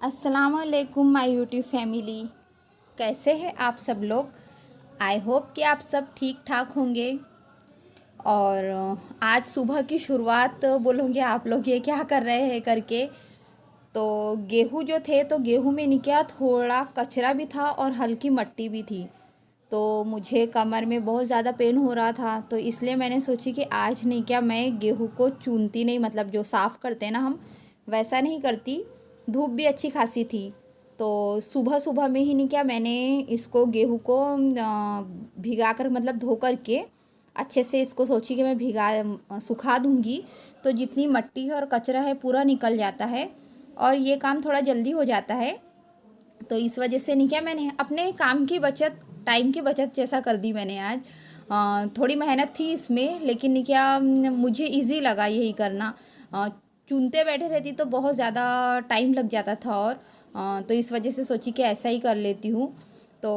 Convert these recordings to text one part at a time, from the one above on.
अस्सलाम वालेकुम my YouTube family. कैसे हैं आप सब लोग। आई होप कि आप सब ठीक ठाक होंगे। और आज सुबह की शुरुआत बोलोगे आप लोग ये क्या कर रहे हैं करके। तो गेहूँ जो थे तो गेहूँ में नहीं क्या थोड़ा कचरा भी था और हल्की मिट्टी भी थी। तो मुझे कमर में बहुत ज़्यादा पेन हो रहा था, तो इसलिए मैंने सोची कि आज नहीं क्या मैं गेहूँ को चूनती नहीं, मतलब जो साफ़ करते हैं ना हम, वैसा नहीं करती। धूप भी अच्छी खासी थी, तो सुबह सुबह में ही नहीं क्या मैंने इसको गेहूँ को भिगा कर मतलब धो कर के अच्छे से इसको सोची कि मैं सुखा दूँगी, तो जितनी मिट्टी है और कचरा है पूरा निकल जाता है और ये काम थोड़ा जल्दी हो जाता है। तो इस वजह से नहीं क्या मैंने अपने काम की बचत, टाइम की बचत जैसा कर दी मैंने आज। थोड़ी मेहनत थी इसमें, लेकिन नहीं क्या मुझे इजी लगा यही करना। चुनते बैठे रहती तो बहुत ज़्यादा टाइम लग जाता था, और तो इस वजह से सोची कि ऐसा ही कर लेती हूँ। तो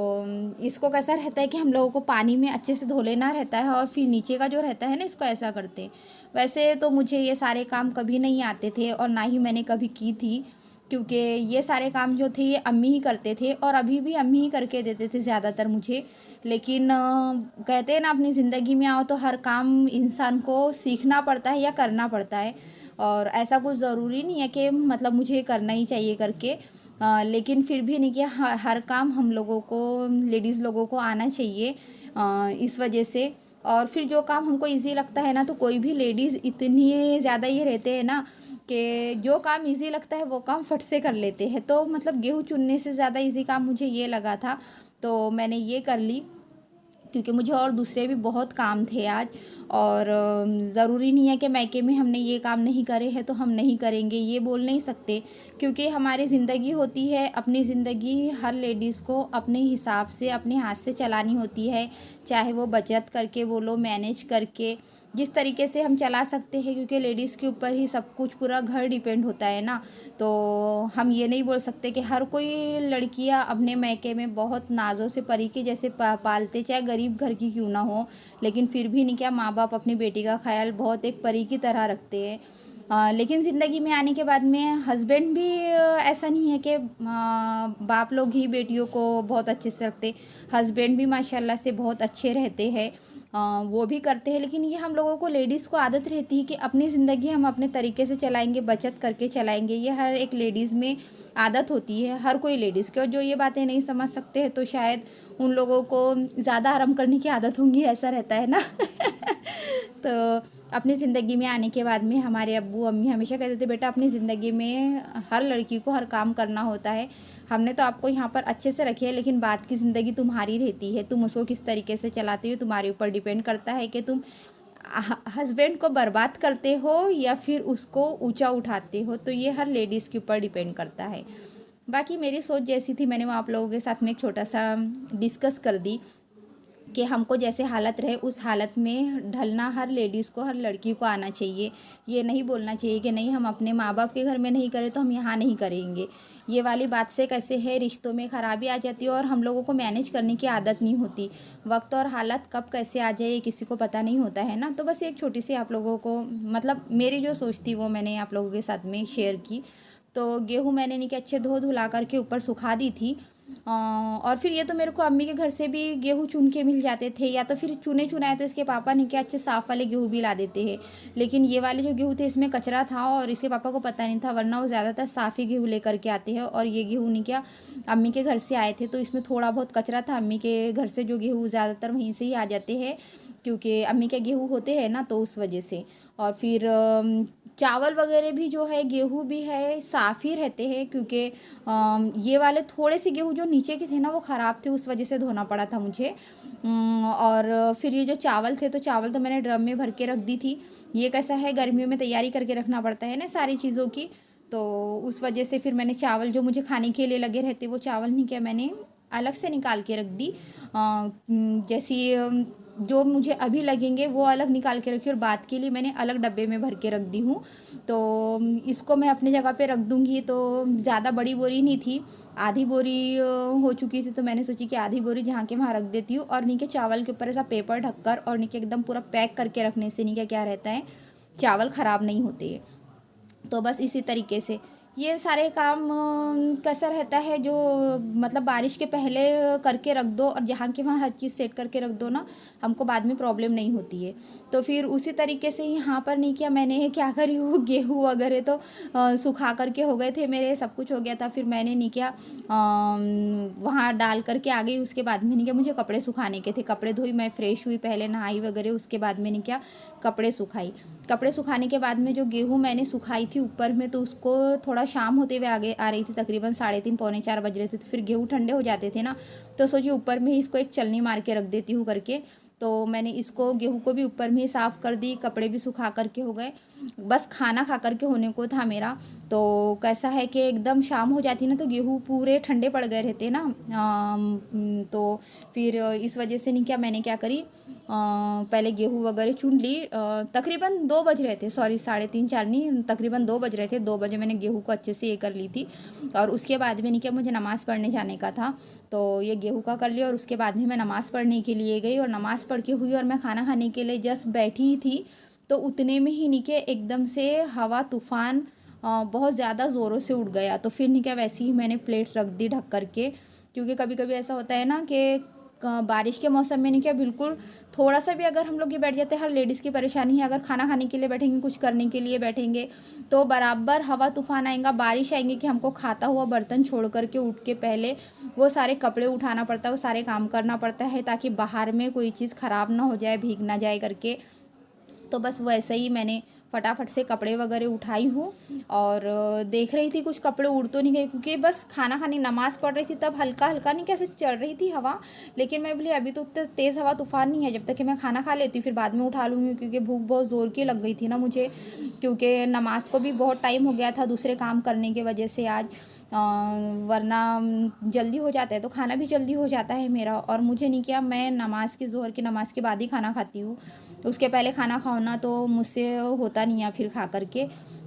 इसको कैसा रहता है कि हम लोगों को पानी में अच्छे से धो लेना रहता है और फिर नीचे का जो रहता है ना, इसको ऐसा करते हैं। वैसे तो मुझे ये सारे काम कभी नहीं आते थे और ना ही मैंने कभी की थी, क्योंकि ये सारे काम जो थे ये अम्मी ही करते थे और अभी भी अम्मी ही करके देते थे ज़्यादातर मुझे। लेकिन कहते हैं ना, अपनी ज़िंदगी में आओ तो हर काम इंसान को सीखना पड़ता है या करना पड़ता है, और ऐसा कुछ ज़रूरी नहीं है कि मतलब मुझे करना ही चाहिए करके। लेकिन फिर भी नहीं कि हर काम हम लोगों को, लेडीज़ लोगों को आना चाहिए। इस वजह से, और फिर जो काम हमको इजी लगता है ना, तो कोई भी लेडीज़ इतनी ज़्यादा ये रहते हैं ना कि जो काम इजी लगता है वो काम फट से कर लेते हैं। तो मतलब गेहूँ चुनने से ज़्यादा इजी काम मुझे ये लगा था, तो मैंने ये कर ली, क्योंकि मुझे और दूसरे भी बहुत काम थे आज। और ज़रूरी नहीं है कि मायके में हमने ये काम नहीं करे हैं तो हम नहीं करेंगे, ये बोल नहीं सकते। क्योंकि हमारी ज़िंदगी होती है, अपनी ज़िंदगी हर लेडीज़ को अपने हिसाब से अपने हाथ से चलानी होती है। चाहे वो बचत करके बोलो, मैनेज करके, जिस तरीके से हम चला सकते हैं, क्योंकि लेडीज़ के ऊपर ही सब कुछ, पूरा घर डिपेंड होता है ना। तो हम ये नहीं बोल सकते कि हर कोई लड़कियां अपने मायके में बहुत नाज़ों से परी के जैसे पालते, चाहे गरीब घर की क्यों ना हो, लेकिन फिर भी नहीं क्या माँ बाप अपनी बेटी का ख्याल बहुत एक परी की तरह रखते हैं। लेकिन ज़िंदगी में आने के बाद में हस्बैंड भी ऐसा नहीं है कि बाप लोग ही बेटियों को बहुत अच्छे से रखते। हस्बैंड भी माशाल्लाह से बहुत अच्छे रहते हैं, वो भी करते हैं। लेकिन ये हम लोगों को, लेडीज़ को आदत रहती है कि अपनी ज़िंदगी हम अपने तरीके से चलाएंगे, बचत करके चलाएंगे। ये हर एक लेडीज़ में आदत होती है, हर कोई लेडीज़ के। और जो ये बातें नहीं समझ सकते हैं तो शायद उन लोगों को ज़्यादा आराम करने की आदत होंगी, ऐसा रहता है ना। तो अपनी ज़िंदगी में आने के बाद में हमारे अब्बू अम्मी हमेशा कहते थे, बेटा अपनी ज़िंदगी में हर लड़की को हर काम करना होता है। हमने तो आपको यहाँ पर अच्छे से रखे है, लेकिन बाद की ज़िंदगी तुम्हारी रहती है, तुम उसको किस तरीके से चलाते हो तुम्हारे ऊपर डिपेंड करता है कि तुम हस्बैंड को बर्बाद करते हो या फिर उसको ऊंचा उठाते हो। तो ये हर लेडीज़ के ऊपर डिपेंड करता है। बाकी मेरी सोच जैसी थी, मैंने वो आप लोगों के साथ में एक छोटा सा डिस्कस कर दी कि हमको जैसे हालत रहे उस हालत में ढलना हर लेडीज़ को, हर लड़की को आना चाहिए। ये नहीं बोलना चाहिए कि नहीं हम अपने माँ बाप के घर में नहीं करें तो हम यहाँ नहीं करेंगे। ये वाली बात से कैसे है, रिश्तों में ख़राबी आ जाती है और हम लोगों को मैनेज करने की आदत नहीं होती। वक्त और हालत कब कैसे आ जाए ये किसी को पता नहीं होता है ना। तो बस एक छोटी सी आप लोगों को, मतलब मेरी जो सोच थी वो मैंने आप लोगों के साथ में शेयर की। तो गेहूँ मैंने नहीं कि अच्छे धो धुला करके ऊपर सुखा दी थी। और फिर ये तो मेरे को अम्मी के घर से भी गेहूँ चुन के मिल जाते थे, या तो फिर चुने चुनाए तो इसके पापा ने क्या अच्छे साफ़ वाले गेहूँ भी ला देते हैं। लेकिन ये वाले जो गेहूँ थे इसमें कचरा था और इसके पापा को पता नहीं था, वरना वो ज़्यादातर साफ़ ही गेहूँ लेकर के आते हैं। और ये गेहूँ नहीं क्या अम्मी के घर से आए थे, तो इसमें थोड़ा बहुत कचरा था। अम्मी के घर से जो गेहूँ ज़्यादातर वहीं से ही आ जाते हैं, क्योंकि अम्मी के गेहूँ होते हैं ना, तो उस वजह से। और फिर चावल वगैरह भी जो है, गेहूँ भी है, साफ़ ही रहते हैं, क्योंकि ये वाले थोड़े से गेहूँ जो नीचे के थे ना वो ख़राब थे, उस वजह से धोना पड़ा था मुझे। और फिर ये जो चावल थे, तो चावल तो मैंने ड्रम में भर के रख दी थी। ये कैसा है, गर्मियों में तैयारी करके रखना पड़ता है ना सारी चीज़ों की, तो उस वजह से फिर मैंने चावल जो मुझे खाने के लिए लगे रहते, वो चावल नहीं क्या मैंने अलग से निकाल के रख दी। जैसी जो मुझे अभी लगेंगे वो अलग निकाल के रखी और बाद के लिए मैंने अलग डब्बे में भर के रख दी हूँ। तो इसको मैं अपनी जगह पे रख दूँगी। तो ज़्यादा बड़ी बोरी नहीं थी, आधी बोरी हो चुकी थी, तो मैंने सोची कि आधी बोरी जहाँ के वहाँ रख देती हूँ। और नीचे चावल के ऊपर ऐसा पेपर ढककर और नीचे एकदम पूरा पैक करके रखने से नीचे क्या रहता है, चावल ख़राब नहीं होते हैं। तो बस इसी तरीके से ये सारे काम कैसा रहता है, जो मतलब बारिश के पहले करके रख दो और जहाँ के वहाँ हर चीज़ सेट करके रख दो ना, हमको बाद में प्रॉब्लम नहीं होती है। तो फिर उसी तरीके से यहाँ पर नहीं किया मैंने, क्या करी हूँ, गेहूँ वगैरह तो सुखा करके हो गए थे मेरे, सब कुछ हो गया था। फिर मैंने नहीं किया, वहाँ डाल करके आ गई। उसके बाद में नहीं किया, मुझे कपड़े सुखाने के थे, कपड़े धोई, मैं फ्रेश हुई, पहले नहाई वगैरह, उसके बाद में नहीं किया, कपड़े सुखाई। कपड़े सुखाने के बाद में जो गेहूँ मैंने सुखाई थी ऊपर में, तो उसको थोड़ा शाम होते हुए आगे आ रही थी, तकरीबन 3:30 पौने 4 बज रहे थे। तो फिर गेहूँ ठंडे हो जाते थे ना, तो सोचिए ऊपर में ही इसको एक चलनी मार के रख देती हूँ करके। तो मैंने इसको गेहूँ को भी ऊपर में ही साफ़ कर दी, कपड़े भी सुखा करके हो गए, बस खाना खा करके होने को था मेरा। तो कैसा है कि एकदम शाम हो जाती ना, तो गेहूँ पूरे ठंडे पड़ गए रहते ना। तो फिर इस वजह से नहीं, क्या मैंने क्या करी, पहले गेहूँ वगैरह चुन ली। तकरीबन 2 बज रहे थे, सॉरी 3:30 4 नहीं, तकरीबन 2 बज रहे थे। 2 बजे मैंने गेहूँ को अच्छे से ये कर ली थी। और उसके बाद में नहीं, क्या मुझे नमाज़ पढ़ने जाने का था, तो ये गेहूँ का कर लिया। और उसके बाद में मैं नमाज़ पढ़ने के लिए गई, और नमाज़ पढ़ के हुई और मैं खाना खाने के लिए जस्ट बैठी ही थी, तो उतने में ही नहीं, क्या एकदम से हवा तूफ़ान बहुत ज़्यादा ज़ोरों से उठ गया। तो फिर नहीं, क्या वैसे ही मैंने प्लेट रख दी ढक करके, क्योंकि कभी कभी ऐसा होता है ना कि बारिश के मौसम में नहीं, क्या बिल्कुल थोड़ा सा भी अगर हम लोग ये बैठ जाते हैं, हर लेडीज़ की परेशानी है, अगर खाना खाने के लिए बैठेंगे, कुछ करने के लिए बैठेंगे, तो बराबर हवा तूफान आएगा, बारिश आएंगे, कि हमको खाता हुआ बर्तन छोड़ करके उठ के पहले वो सारे कपड़े उठाना पड़ता है, वो सारे काम करना पड़ता है, ताकि बाहर में कोई चीज़ ख़राब ना हो जाए, भीग ना जाए करके। तो बस वैसे ही मैंने फटाफट से कपड़े वगैरह उठाई हूँ, और देख रही थी कुछ कपड़े उड़ तो नहीं गए, क्योंकि बस खाना खाने नमाज़ पढ़ रही थी, तब हल्का हल्का नहीं कैसे चल रही थी हवा। लेकिन मैं बोली अभी तो उतना तेज़ हवा तूफान नहीं है, जब तक कि मैं खाना खा लेती हूँ फिर बाद में उठा लूँगी, क्योंकि भूख बहुत ज़ोर की लग गई थी ना मुझे, क्योंकि नमाज को भी बहुत टाइम हो गया था दूसरे काम करने की वजह से आज। वरना जल्दी हो जाता है तो खाना भी जल्दी हो जाता है मेरा। और मुझे नहीं, किया मैं नमाज़ की, ज़ोहर की नमाज़ के बाद ही खाना खाती हूँ, उसके पहले खाना खाओ ना तो मुझसे होता नहीं है फिर खा करके।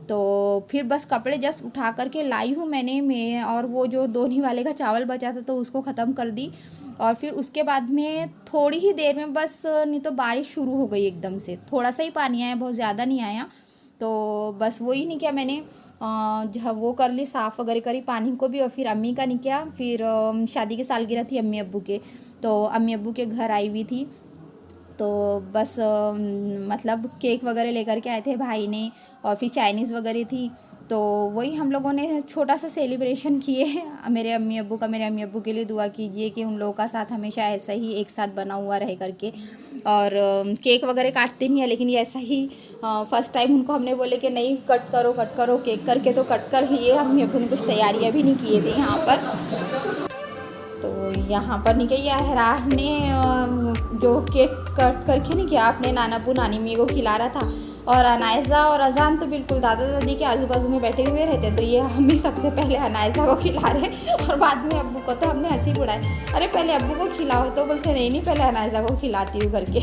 तो फिर बस कपड़े जस्ट उठा करके लाई हूँ मैं, और वो जो दोनी वाले का चावल बचा था तो उसको ख़त्म कर दी। और फिर उसके बाद में थोड़ी ही देर में, बस नहीं तो बारिश शुरू हो गई एकदम से, थोड़ा सा ही पानी आया, बहुत ज़्यादा नहीं आया। तो बस वही नहीं, क्या मैंने जहाँ वो कर ली, साफ़ वगैरह करी पानी को भी। और फिर अम्मी का नहीं, क्या फिर शादी की सालगिरह थी अम्मी अब्बू के, तो अम्मी अब्बू के घर आई हुई थी। तो बस मतलब केक वगैरह लेकर के आए थे भाई ने, और फिर चाइनीज़ वगैरह थी, तो वही हम लोगों ने छोटा सा सेलिब्रेशन किए। मेरे अम्मी अब्बू का, मेरे अम्मी अब्बू के लिए दुआ कीजिए कि उन लोगों का साथ हमेशा ऐसा ही एक साथ बना हुआ रहे करके। और केक वगैरह काटते नहीं है, लेकिन ये ऐसा ही फ़र्स्ट टाइम उनको हमने बोले कि नहीं कट करो केक करके, तो कट कर लिए। अम्मी अब्बू ने कुछ तैयारियाँ भी नहीं किए थे यहाँ पर। तो यहाँ पर नहीं, क्या अहरार ने जो केक कट करके नहीं किया, अपने नानाबू नानी मी को खिला रहा था। और अनायज़ा और अजान तो बिल्कुल दादा दादी के आजू बाजू में बैठे हुए रहते, तो ये हम ही सबसे पहले अनायज़ा को खिला रहे और बाद में अब्बू को। तो हमने हंसी उड़ाई, अरे पहले अब्बू को खिलाओ, तो बोलते नहीं पहले अनायज़ा को खिलाती हूँ करके।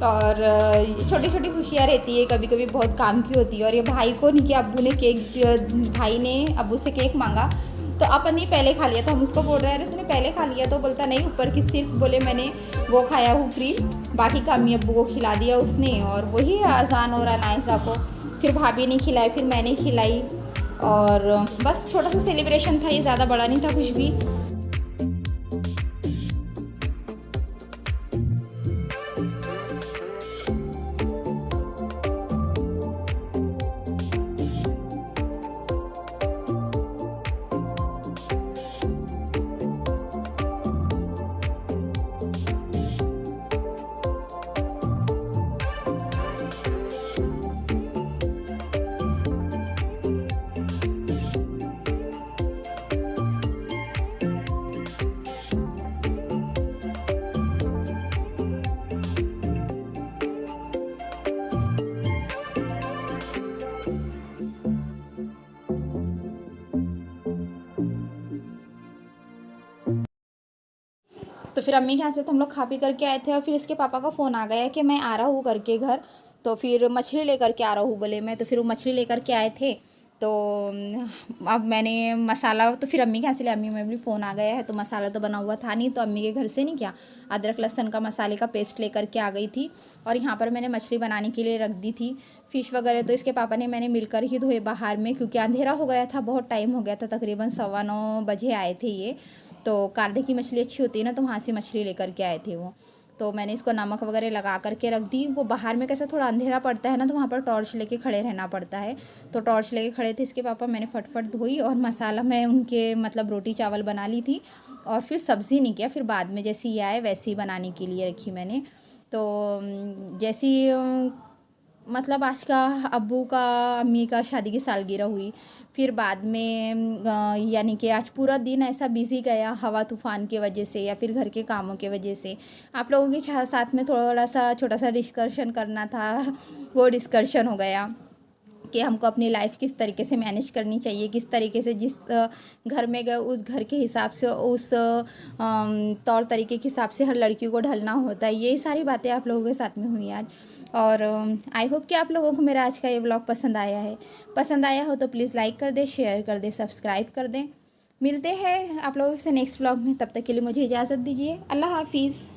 और छोटी छोटी खुशियाँ रहती है, कभी कभी बहुत काम की होती है। और ये भाई को नहीं, कि अब्बू ने केक, भाई ने अब्बू से केक मांगा, तो अपन ने पहले खा लिया। तो हम उसको बोल रहे हैं अरे तूने पहले खा लिया, तो बोलता नहीं ऊपर की सिर्फ बोले मैंने वो खाया हूँ क्रीम, बाकी का अम्मी अब्बू को खिला दिया उसने। और वही अजान और अनायसा को फिर भाभी ने खिलाई, फिर मैंने खिलाई, और बस छोटा सा सेलिब्रेशन था, ये ज़्यादा बड़ा नहीं था कुछ भी। तो फिर अम्मी के यहाँ से तो हम लोग खा पी करके आए थे, और फिर इसके पापा का फ़ोन आ गया कि मैं आ रहा हूँ करके घर, तो फिर मछली लेकर के आ रहा हूँ बोले मैं। तो फिर वो मछली लेकर के आए थे, तो अब मैंने मसाला तो फिर अम्मी के यहाँ से लिया, अम्मी में भी फ़ोन आ गया है, तो मसाला तो बना हुआ था नहीं, तो अम्मी के घर से नहीं किया, अदरक लहसुन का मसाले का पेस्ट लेकर के आ गई थी। और यहाँ पर मैंने मछली बनाने के लिए रख दी थी। फ़िश वगैरह तो इसके पापा ने मैंने मिलकर ही धोए बाहर में, क्योंकि अंधेरा हो गया था, बहुत टाइम हो गया था, तकरीबन 9:15 बजे आए थे ये। तो कारदे की मछली अच्छी होती है ना, तो वहाँ से मछली लेकर के आए थे वो। तो मैंने इसको नमक वगैरह लगा करके रख दी। वो बाहर में कैसा थोड़ा अंधेरा पड़ता है ना, तो वहाँ पर टॉर्च लेके खड़े रहना पड़ता है, तो टॉर्च लेके खड़े थे इसके पापा। मैंने फटफट धोई और मसाला मैं उनके मतलब रोटी चावल बना ली थी, और फिर सब्ज़ी नहीं किया, फिर बाद में जैसे ये आए वैसे ही बनाने के लिए रखी मैंने। तो जैसी मतलब आज का अब्बू का अम्मी का शादी की सालगिरह हुई, फिर बाद में यानी कि आज पूरा दिन ऐसा बिज़ी गया हवा तूफ़ान की वजह से या फिर घर के कामों की वजह से। आप लोगों के साथ में थोड़ा सा छोटा सा डिस्कशन करना था, वो डिस्कशन हो गया कि हमको अपनी लाइफ किस तरीके से मैनेज करनी चाहिए, किस तरीके से जिस घर में गए उस घर के हिसाब से, उस तौर तरीके के हिसाब से हर लड़की को ढलना होता है। यही सारी बातें आप लोगों के साथ में हुई आज। और आई होप कि आप लोगों को मेरा आज का ये व्लॉग पसंद आया है। पसंद आया हो तो प्लीज़ लाइक कर दें, शेयर कर दें, सब्सक्राइब कर दें। मिलते हैं आप लोगों से नेक्स्ट व्लॉग में, तब तक के लिए मुझे इजाज़त दीजिए। अल्लाह हाफिज़।